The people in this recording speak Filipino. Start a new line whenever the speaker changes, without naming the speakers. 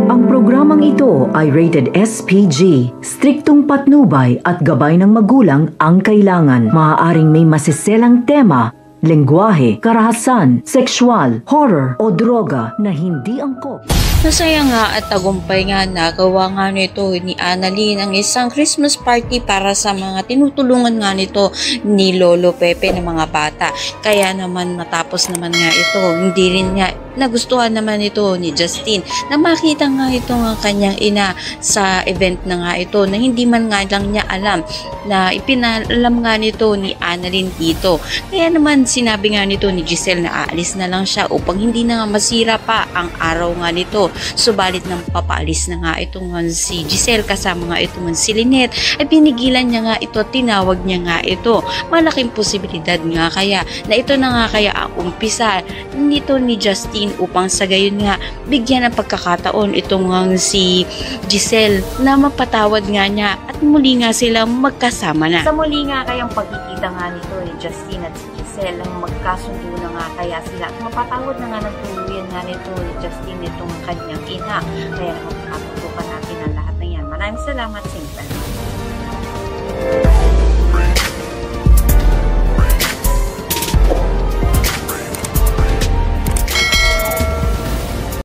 Ang programang ito ay rated SPG. Striktong patnubay at gabay ng magulang ang kailangan. Maaaring may masiselang tema, lengguwahe, karahasan, sexual, horror o droga na hindi angkop.
Masaya nga at tagumpay nga nagawa nga nito ni Annalyn ang isang Christmas party para sa mga tinutulungan nga nito ni Lolo Pepe ng mga bata. Kaya naman matapos naman nga ito, hindi rin nga nagustuhan naman ito ni Justin na makita nga ito ng kanyang ina sa event na nga ito na hindi man nga lang niya alam na ipinalam nga nito ni Annalyn dito. Kaya naman sinabi nga nito ni Giselle na aalis na lang siya upang hindi na nga masira pa ang araw nga nito. Subalit nang papaalis na nga itong si Giselle kasama nga itong si Lynette ay pinigilan niya nga ito, tinawag niya nga ito. Malaking posibilidad nga kaya na ito na nga kaya ang umpisa nito ni Justin upang sa gayon nga bigyan ng pagkakataon itong si Giselle na mapatawad nga niya at muli nga sila magkasama na. Sa muli nga kayang pagkikita nga nito ni Justin at si Giselle ang magkasundo na nga kaya sila at mapatawad na nga ng tuluyan nga nito ni Justin itong kanyang ina. Kaya magkakatutukan natin ang lahat na yan. Maraming salamat, Sinta.